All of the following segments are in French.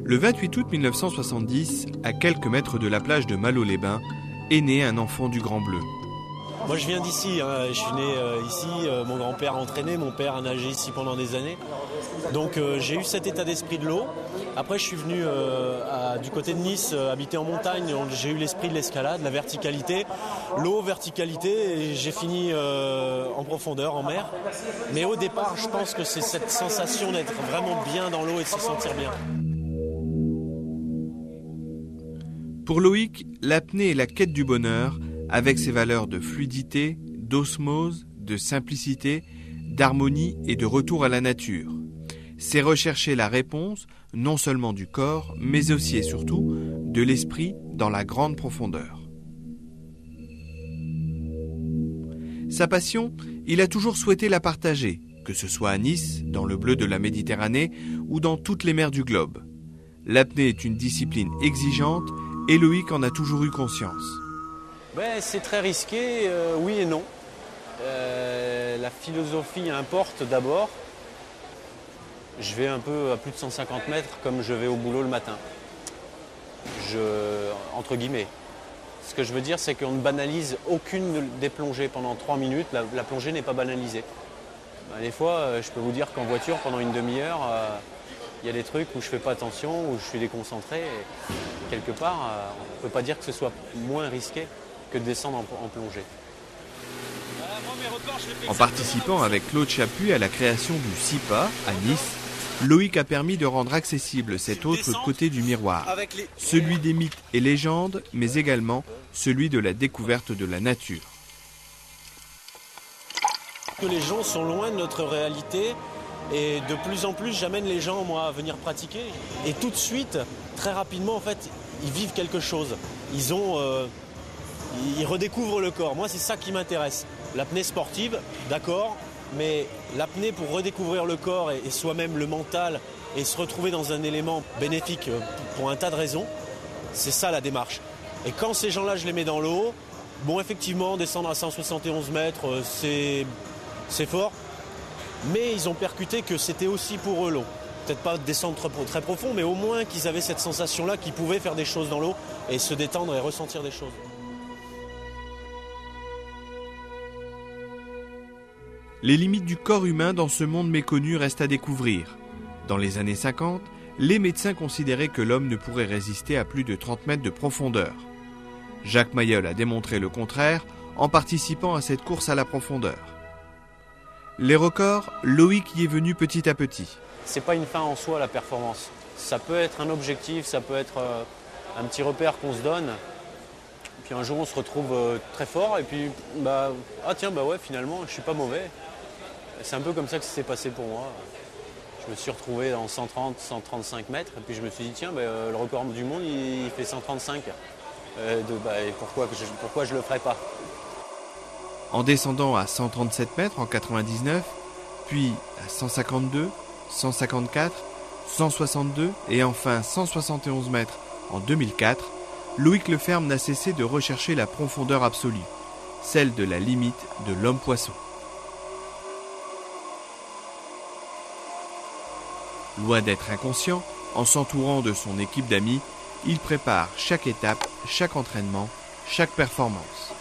Le 28 août 1970, à quelques mètres de la plage de Malo-les-Bains, est né un enfant du Grand Bleu. Moi je viens d'ici, je suis né ici, mon grand-père a entraîné, mon père a nagé ici pendant des années. Donc j'ai eu cet état d'esprit de l'eau. Après je suis venu du côté de Nice, habiter en montagne, j'ai eu l'esprit de l'escalade, la verticalité. L'eau, verticalité, et j'ai fini en profondeur, en mer. Mais au départ, je pense que c'est cette sensation d'être vraiment bien dans l'eau et de se sentir bien. Pour Loïc, l'apnée est la quête du bonheur, avec ses valeurs de fluidité, d'osmose, de simplicité, d'harmonie et de retour à la nature. C'est rechercher la réponse, non seulement du corps, mais aussi et surtout de l'esprit dans la grande profondeur. Sa passion, il a toujours souhaité la partager, que ce soit à Nice, dans le bleu de la Méditerranée ou dans toutes les mers du globe. L'apnée est une discipline exigeante et Loïc en a toujours eu conscience. C'est très risqué, oui et non. La philosophie importe d'abord. Je vais un peu à plus de 150 mètres comme je vais au boulot le matin. Entre guillemets. Ce que je veux dire, c'est qu'on ne banalise aucune des plongées pendant 3 minutes. La plongée n'est pas banalisée. Des fois, je peux vous dire qu'en voiture, pendant une demi-heure, il y a des trucs où je ne fais pas attention, où je suis déconcentré. Et quelque part, on ne peut pas dire que ce soit moins risqué que de descendre en plongée. En participant avec Claude Chappuis à la création du SIPA à Nice, Loïc a permis de rendre accessible cet autre côté du miroir, celui des mythes et légendes, mais également celui de la découverte de la nature. Que les gens sont loin de notre réalité et de plus en plus j'amène les gens à venir pratiquer et tout de suite, très rapidement en fait, ils vivent quelque chose. Ils redécouvrent le corps. Moi c'est ça qui m'intéresse. L'apnée sportive, d'accord, mais l'apnée pour redécouvrir le corps et soi-même le mental et se retrouver dans un élément bénéfique pour un tas de raisons, c'est ça la démarche. Et quand ces gens-là, je les mets dans l'eau, bon effectivement, descendre à 171 mètres, c'est fort, mais ils ont percuté que c'était aussi pour eux l'eau. Peut-être pas descendre très profond, mais au moins qu'ils avaient cette sensation-là qu'ils pouvaient faire des choses dans l'eau et se détendre et ressentir des choses. Les limites du corps humain dans ce monde méconnu restent à découvrir. Dans les années 50, les médecins considéraient que l'homme ne pourrait résister à plus de 30 mètres de profondeur. Jacques Mayol a démontré le contraire en participant à cette course à la profondeur. Les records, Loïc y est venu petit à petit. C'est pas une fin en soi la performance. Ça peut être un objectif, ça peut être un petit repère qu'on se donne. Puis un jour on se retrouve très fort et puis finalement je suis pas mauvais. C'est un peu comme ça que ça s'est passé pour moi. Je me suis retrouvé dans 130, 135 mètres et puis je me suis dit le record du monde il fait 135. Pourquoi je le ferais pas? En descendant à 137 mètres en 99, puis à 152, 154, 162 et enfin 171 mètres en 2004, Loïc Leferme n'a cessé de rechercher la profondeur absolue, celle de la limite de l'homme-poisson. Loin d'être inconscient, en s'entourant de son équipe d'amis, il prépare chaque étape, chaque entraînement, chaque performance.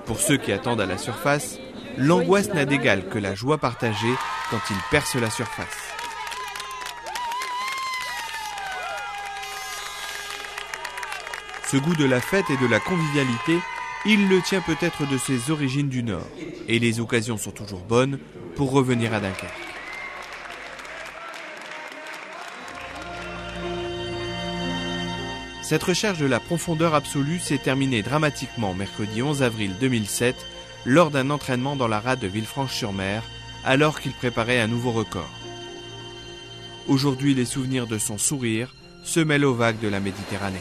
Pour ceux qui attendent à la surface, l'angoisse n'a d'égal que la joie partagée quand ils percent la surface. Ce goût de la fête et de la convivialité, il le tient peut-être de ses origines du Nord. Et les occasions sont toujours bonnes pour revenir à Dunkerque. Cette recherche de la profondeur absolue s'est terminée dramatiquement mercredi 11 avril 2007 lors d'un entraînement dans la rade de Villefranche-sur-Mer alors qu'il préparait un nouveau record. Aujourd'hui, les souvenirs de son sourire se mêlent aux vagues de la Méditerranée.